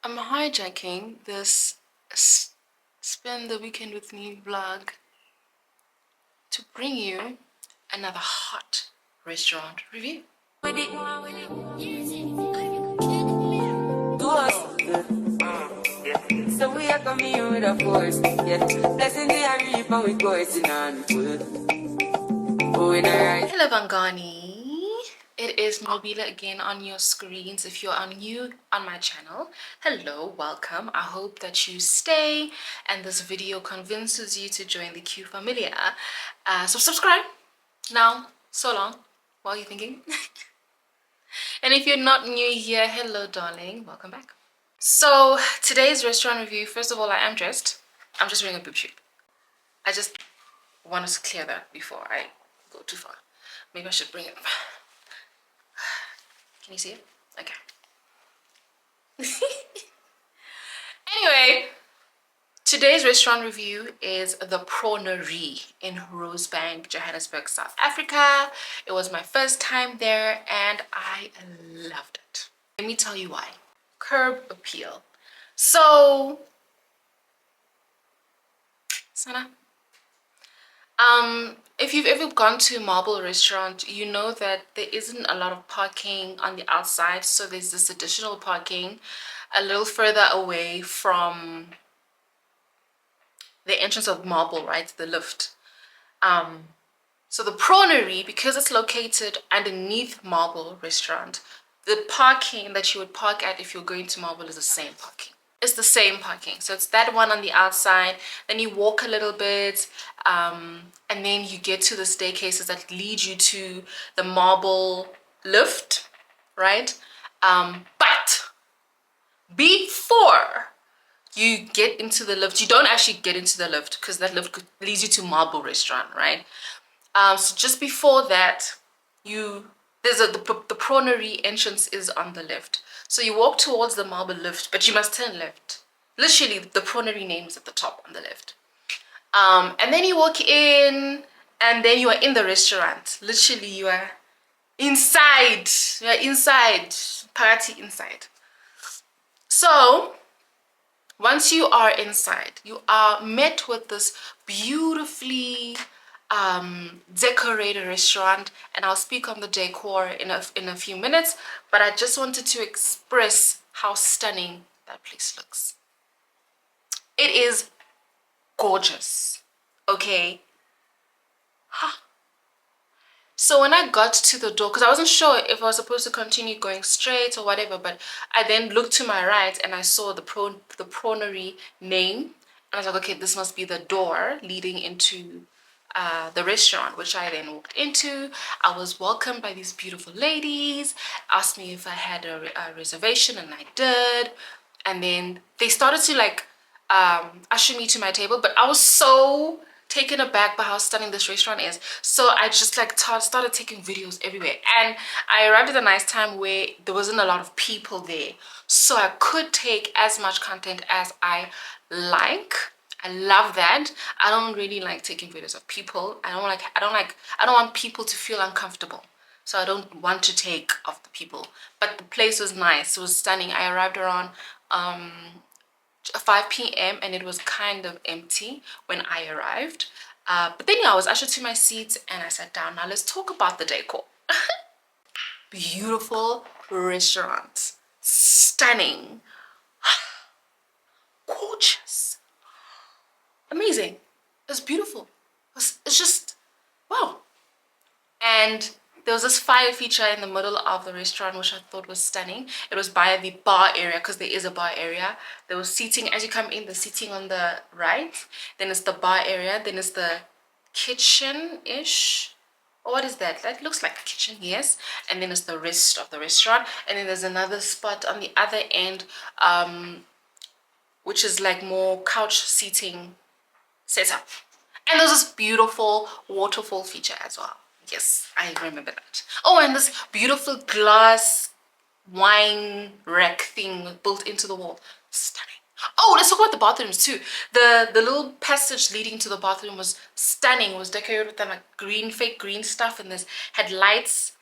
I'm hijacking this spend the weekend with me vlog to bring you another hot restaurant review. So we are coming here with a force, yeah. Blessing the reap and we going on full. Hello Bangani. It is Mobila again on your screens. If you are new on my channel, hello, welcome. I hope that you stay and this video convinces you to join the Q familia. So subscribe now, so long, while you're thinking. And if you're not new here, hello darling, welcome back. So today's restaurant review, first of all, I am dressed. I'm just wearing a boob tube. I just want to clear that before I go too far. Maybe I should bring it up. Can you see it? Okay. Anyway, today's restaurant review is the Prawnery in Rosebank, Johannesburg, South Africa. It was my first time there and I loved it. Let me tell you why. Curb appeal. So, Sana, if you've ever gone to a marble restaurant, you know that there isn't a lot of parking on the outside, so there's this additional parking a little further away from the entrance of marble, right, the lift. So the Prawnery, because it's located underneath marble restaurant, the parking that you would park at if you're going to marble is the same parking. It's the same parking. So it's that one on the outside, then you walk a little bit, and then you get to the staircases that lead you to the marble lift, right? But before you get into the lift, you don't actually get into the lift because that lift leads you to marble restaurant, right? So just before that, the Prawnery entrance is on the left. So you walk towards the marble lift, but you must turn left. Literally, the Prawnery name is at the top on the left. And then you walk in, and then you are in the restaurant. Literally, you are inside. You are inside, party inside. So once you are inside, you are met with this beautifully decorated restaurant, and I'll speak on the decor in a few minutes, but I just wanted to express how stunning that place looks. It is gorgeous, okay? So when I got to the door, because I wasn't sure if I was supposed to continue going straight or whatever, but I then looked to my right and I saw the Prawnery name, and I was like, okay, this must be the door leading into the restaurant, which I then walked into. I was welcomed by these beautiful ladies, asked me if I had a reservation, and I did. And then they started to like usher me to my table, but I was so taken aback by how stunning this restaurant is, so I just like started taking videos everywhere. And I arrived at a nice time where there wasn't a lot of people there, so I could take as much content as I like. I love that. I don't really like taking videos of people. I don't want people to feel uncomfortable, so I don't want to take of the people. But the place was nice, it was stunning. I arrived around 5 p.m. and it was kind of empty when I arrived, but then yeah, I was ushered to my seat and I sat down. Now let's talk about the decor. Beautiful restaurant, stunning, gorgeous, amazing. It's beautiful. It's just wow. And there was this fire feature in the middle of the restaurant, which I thought was stunning. It was by the bar area, because there is a bar area. There was seating as you come in, the seating on the right. Then it's the bar area. Then it's the kitchen-ish. Or what is that? That looks like a kitchen, yes. And then it's the rest of the restaurant. And then there's another spot on the other end, which is like more couch seating setup. And there's this beautiful waterfall feature as well. Yes, I remember that. Oh, and this beautiful glass wine rack thing built into the wall. Stunning. Oh, let's talk about the bathrooms too. The little passage leading to the bathroom was stunning. It was decorated with like green, fake green stuff, and this had lights.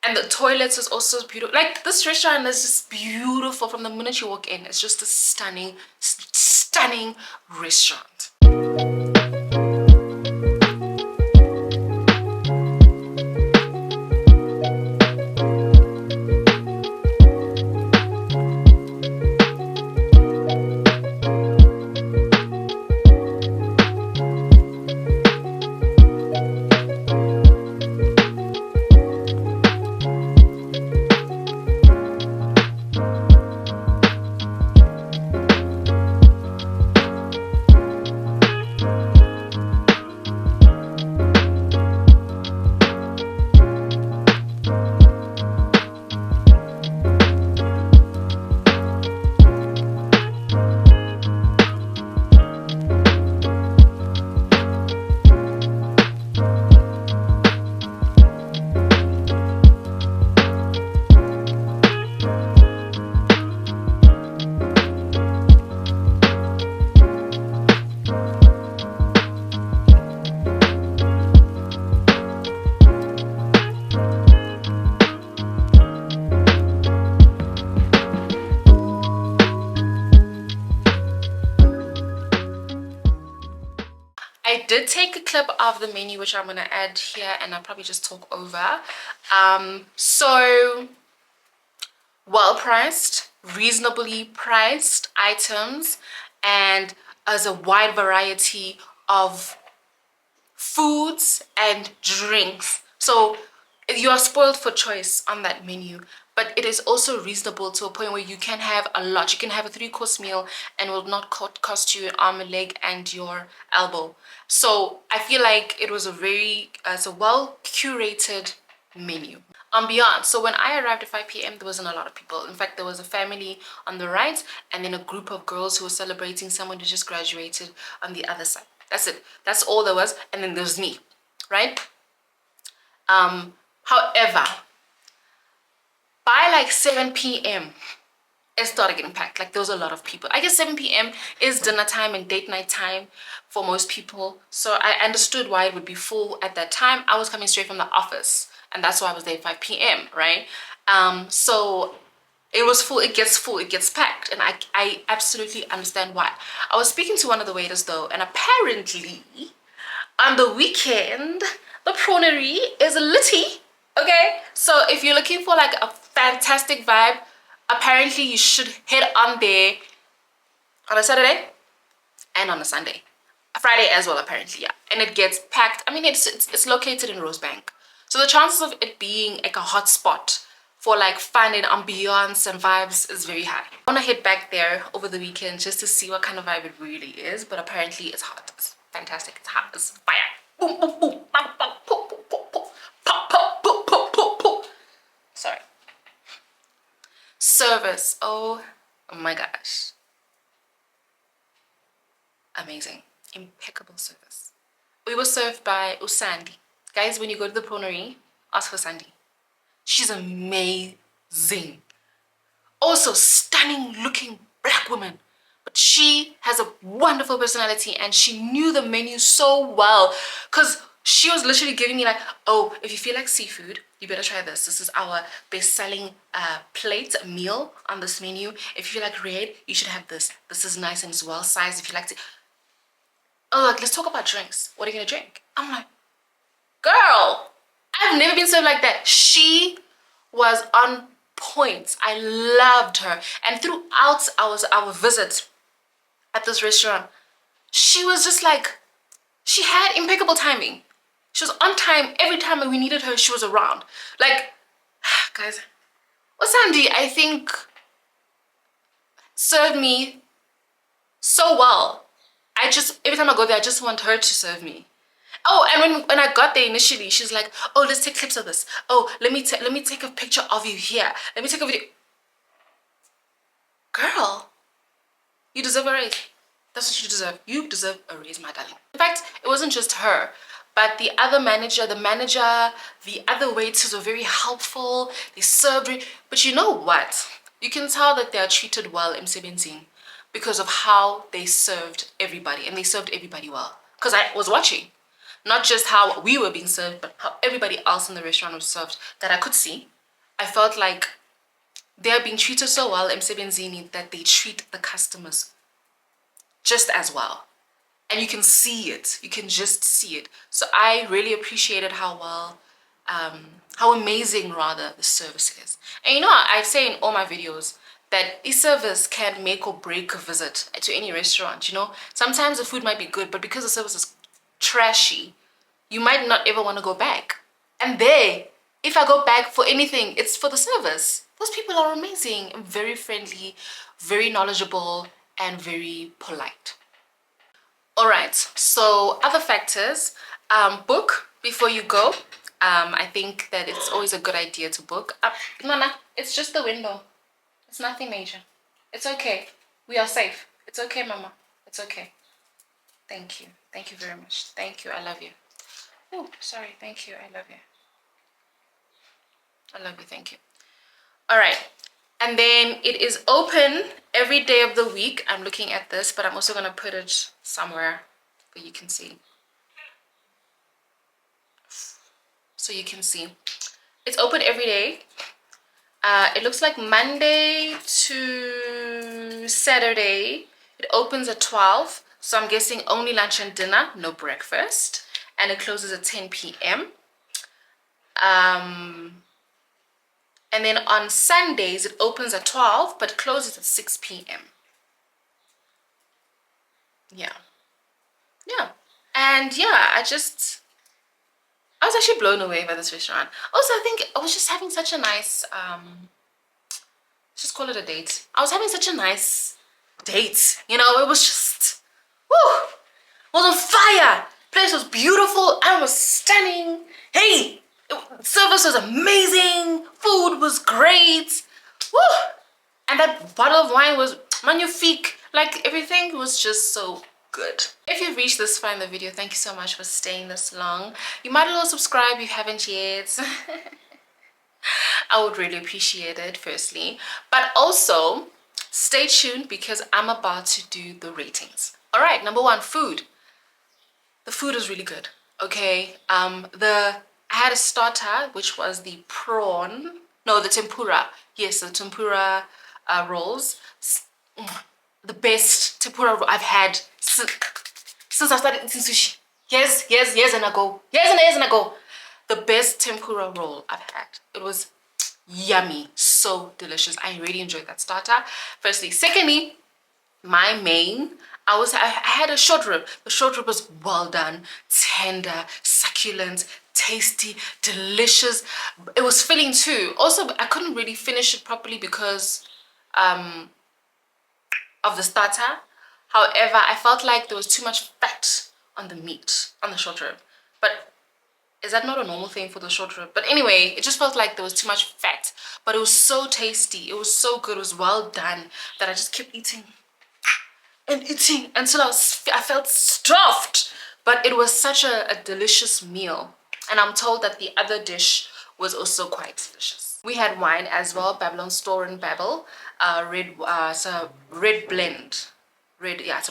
And the toilets is also beautiful. Like, this restaurant is just beautiful from the minute you walk in. It's just a stunning restaurant. I did take a clip of the menu, which I'm gonna add here, and I'll probably just talk over. So well priced, reasonably priced items, and as a wide variety of foods and drinks. So you are spoiled for choice on that menu, but it is also reasonable to a point where you can have a lot. You can have a 3-course meal and will not cost you an arm, a leg, and your elbow. So I feel like it was it's a well curated menu. Ambiance. So when I arrived at 5 p.m, there wasn't a lot of people. In fact, there was a family on the right and then a group of girls who were celebrating someone who just graduated on the other side. That's it. That's all there was. And then there's me, right? However, by like 7 p.m, it started getting packed. Like, there was a lot of people. I guess 7 p.m. is dinner time and date night time for most people. So I understood why it would be full at that time. I was coming straight from the office, and that's why I was there at 5 p.m, right? So it was full, it gets packed, and I absolutely understand why. I was speaking to one of the waiters though, and apparently on the weekend, the Prawnery is litty, okay? So if you're looking for like a fantastic vibe, apparently you should head on there on a Saturday and on a Sunday. A Friday as well, apparently, yeah. And it gets packed. I mean, it's located in Rosebank. So the chances of it being like a hot spot for like fun and ambiance and vibes is very high. I want to head back there over the weekend just to see what kind of vibe it really is, but apparently it's hot. It's fantastic. It's hot. It's fire. Boom, boom, boom. Bang, bang, pop, pop, pop, pop. Pop, pop, pop, pop, pop, pop. Sorry. Service. Oh my gosh. Amazing. Impeccable service. We were served by Usandi. Guys, when you go to the Prawnery, ask for Sandy. She's amazing. Also, stunning looking black woman. But she has a wonderful personality and she knew the menu so well. Because she was literally giving me like, oh, if you feel like seafood, you better try this. This is our best-selling plate meal on this menu. If you feel like red, you should have this. This is nice and it's well-sized. If you like to... Oh, like, let's talk about drinks. What are you gonna drink? I'm like, girl, I've never been served like that. She was on point. I loved her. And throughout our visit at this restaurant, she was just like, she had impeccable timing. She was on time. Every time we needed her, she was around. Like, guys, Sandy, I think, served me so well. Every time I go there, I just want her to serve me. Oh, and when I got there initially, she's like, oh, let's take clips of this. Oh, let me take a picture of you here. Let me take a video. Girl, you deserve a raise. That's what you deserve. You deserve a raise, my darling. In fact, it wasn't just her, but the other manager, the other waiters were very helpful. They served it. But you know what? You can tell that they are treated well in Msebenzini because of how they served everybody. And they served everybody well. Because I was watching. Not just how we were being served, but how everybody else in the restaurant was served that I could see. I felt like they are being treated so well, emsebenzini, that they treat the customers just as well. And you can see it. You can just see it. So I really appreciated how well, how amazing rather the service is. And you know, I say in all my videos that e-service can make or break a visit to any restaurant. You know, sometimes the food might be good, but because the service is trashy, you might not ever want to go back. And there, if I go back for anything, it's for the service. Those people are amazing and very friendly, very knowledgeable, and very polite. All right, so other factors, book before you go. I think that it's always a good idea to book. Nana, it's just the window. It's nothing major. It's okay. We are safe. It's okay, Mama. It's okay. Thank you. Thank you very much. Thank you. I love you. Oh, sorry. Thank you. I love you. I love you. Thank you. All right. And then it is open every day of the week. I'm looking at this, but I'm also going to put it somewhere where you can see. So you can see. It's open every day. It looks like Monday to Saturday. It opens at 12. So I'm guessing only lunch and dinner, no breakfast. And it closes at 10 p.m. And then on Sundays, it opens at 12, but closes at 6 p.m. Yeah. Yeah. And yeah, I was actually blown away by this restaurant. Also, I think I was just having such a nice, let's just call it a date. I was having such a nice date. You know, it was just, woo, was on fire. Place was beautiful. I was stunning. Hey, service was amazing. Food was great. Woo! And that bottle of wine was magnifique. Like, everything was just so good. If you've reached this far in the video, thank you so much for staying this long. You might as well subscribe if you haven't yet. I would really appreciate it, firstly. But also, stay tuned because I'm about to do the ratings. All right, number one, food. The food is really good. Okay, I had a starter, which was the the tempura. Yes, the tempura rolls. The best tempura roll I've had since I started eating sushi. Years and ago. Years and ago. The best tempura roll I've had. It was yummy, so delicious. I really enjoyed that starter. Firstly. Secondly, my main, I had a short rib. The short rib was well done, tender, succulent, tasty, delicious. It was filling too. Also, I couldn't really finish it properly because of the starter. However, I felt like there was too much fat on the meat, on the short rib. But is that not a normal thing for the short rib? But anyway, it just felt like there was too much fat. But it was so tasty. It was so good. It was well done that I just kept eating and eating until I felt stuffed. But it was such a delicious meal. And I'm told that the other dish was also quite delicious. We had wine as well, Babylon Store in Babel. It's a red blend. It's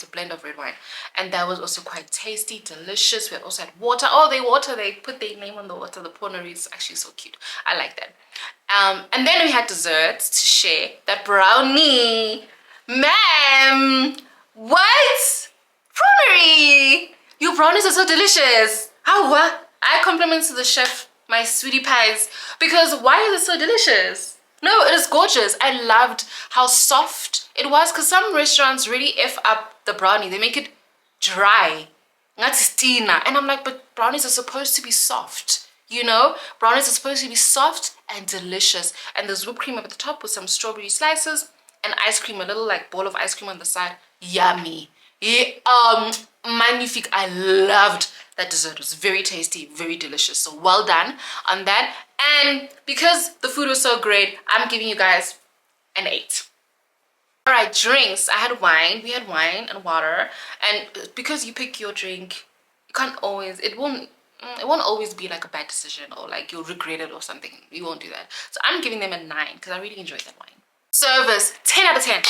a blend of red wine. And that was also quite tasty, delicious. We also had water. Oh, they put their name on the water. The Prawnery is actually so cute. I like that. And then we had desserts to share. That brownie. Ma'am, what? Prawnery! Your brownies are so delicious. How? I compliment to the chef, my sweetie pies, because why is it so delicious? No, it is gorgeous. I loved how soft it was, because some restaurants really F up the brownie. They make it dry. And I'm like, but brownies are supposed to be soft. You know, brownies are supposed to be soft and delicious. And there's whipped cream up at the top with some strawberry slices and ice cream, a little like ball of ice cream on the side. Yummy. Yeah, magnifique. I loved that dessert. It was very tasty, very delicious. So well done on that. And because the food was so great, I'm giving you guys an 8. All right, drinks. I had wine. We had wine and water. And because you pick your drink, you can't always, it won't always be like a bad decision or like you'll regret it or something. You won't do that. So I'm giving them a 9 because I really enjoyed that wine. Service, 10 out of 10.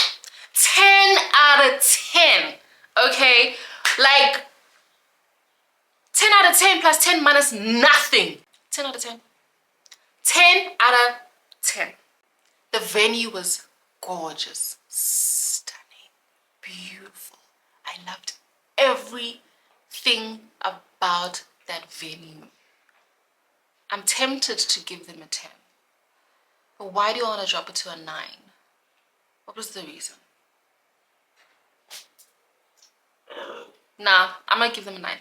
10 out of 10. Okay? Like 10 out of 10 plus 10 minus nothing. 10 out of 10. 10 out of 10. The venue was gorgeous, stunning, beautiful. I loved everything about that venue. I'm tempted to give them a 10. But why do I want to drop it to a 9? What was the reason? Nah, I'm gonna give them a 9.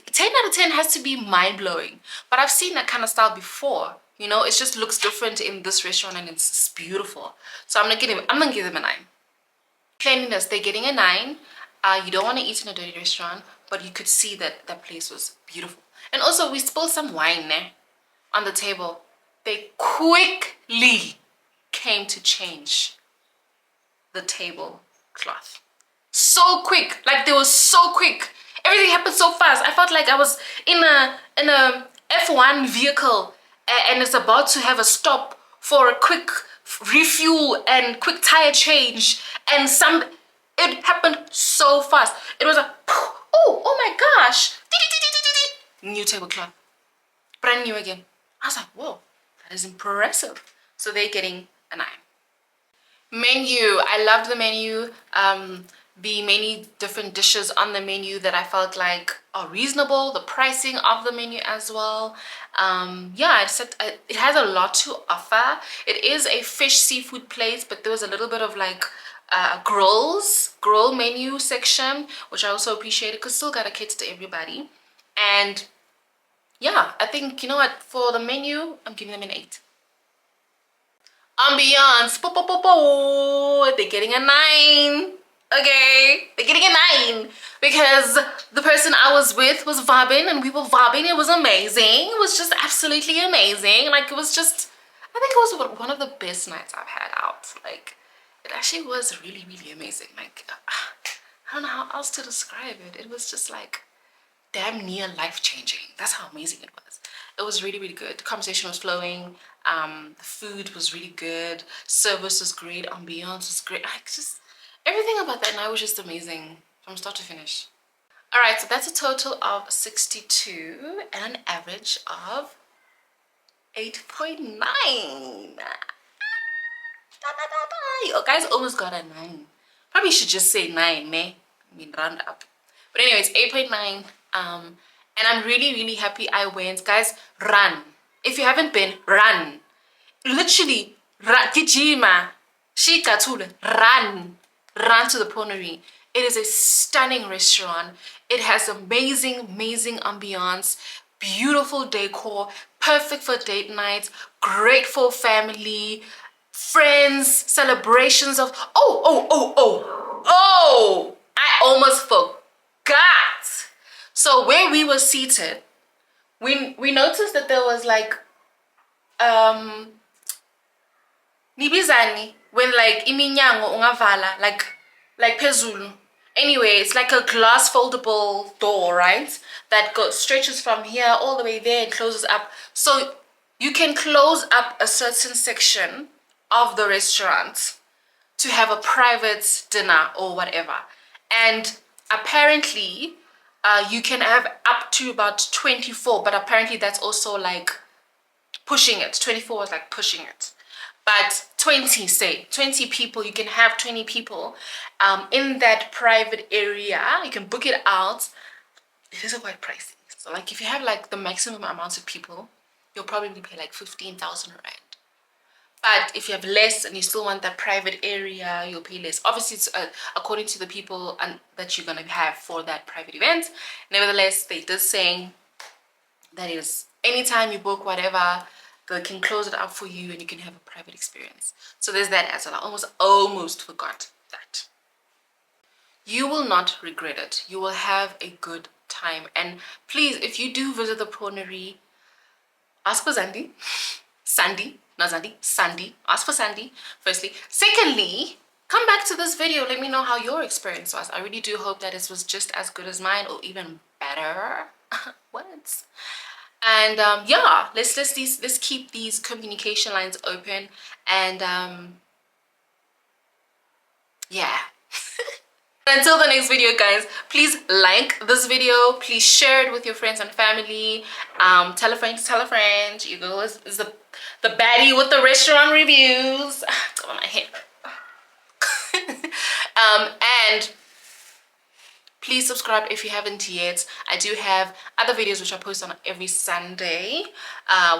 10 out of 10 has to be mind-blowing. But I've seen that kind of style before. You know, it just looks different in this restaurant and it's beautiful. So I'm gonna give them a 9. Cleanliness, they're getting a 9. You don't want to eat in a dirty restaurant, but you could see that that place was beautiful. And also, we spilled some wine on the table. They quickly came to change the tablecloth. So quick, like they were so quick. Everything happened so fast. I felt like I was in a F1 vehicle and it's about to have a stop for a quick refuel and quick tire change, and it happened so fast. It was a oh my gosh, new tablecloth, brand new again. I was like, whoa, that is impressive. So they're getting a 9. Menu, I loved the menu. The many different dishes on the menu that I felt like are reasonable, the pricing of the menu as well. Yeah, it has a lot to offer. It is a fish seafood place, but there was a little bit of like grill menu section, which I also appreciated because still gotta cater to everybody. And yeah, I think, you know what, for the menu, I'm giving them an 8. Ambiance, they're getting a 9. Okay, they're getting a 9 because the person I was with was vibing and we were vibing. It was amazing. It was just absolutely amazing. Like, it was just, I think it was one of the best nights I've had out. Like, it actually was really, really amazing. Like, I don't know how else to describe it. It was just like damn near life-changing. That's how amazing it was. It was really, really good. The conversation was flowing. The food was really good. Service was great. Ambiance was great. Everything about that night was just amazing from start to finish. All right, so that's a total of 62 and an average of 8.9. You guys almost got a 9. Probably should just say 9, I mean, round up. But anyways, 8.9. And I'm really, really happy I went. Guys, run. If you haven't been, run. Literally, gijima, shikathule, run. Run to the Prawnery. It is a stunning restaurant. It has amazing ambiance, beautiful decor, perfect for date nights, great for family, friends, celebrations of I almost forgot. So where we were seated, we noticed that there was like nibizani, when like iminyango ungavala, like phezulu. Anyway, it's like a glass foldable door, right, that stretches from here all the way there and closes up. So you can close up a certain section of the restaurant to have a private dinner or whatever. And apparently you can have up to about 24, but apparently that's also like pushing it. 24 was like pushing it. But 20 people, you can have 20 people in that private area. You can book it out. It is quite pricey. So like if you have like the maximum amount of people, you'll probably pay like 15,000 rand. But if you have less and you still want that private area, you'll pay less. Obviously, it's according to the people that you're gonna have for that private event. Nevertheless, they did saying that is anytime you book whatever, they can close it up for you and you can have a private experience. So there's that as well. I almost forgot that. You will not regret it. You will have a good time. And please, if you do visit the Prawnery, ask for Sandy. Ask for Sandy, firstly. Secondly, come back to this video. Let me know how your experience was. I really do hope that it was just as good as mine or even better. What? And yeah, let's keep these communication lines open. And yeah. Until the next video, guys, please like this video, please share it with your friends and family, tell a friend to tell a friend. You know, is the baddie with the restaurant reviews. It's on my hair. And please subscribe if you haven't yet. I do have other videos which I post on every Sunday,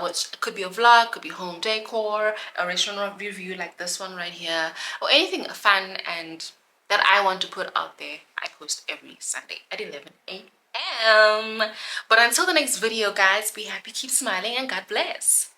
which could be a vlog, could be home decor, a restaurant review like this one right here, or anything fun and that I want to put out there. I post every Sunday at 11 a.m. But until the next video, guys, be happy, keep smiling, and God bless.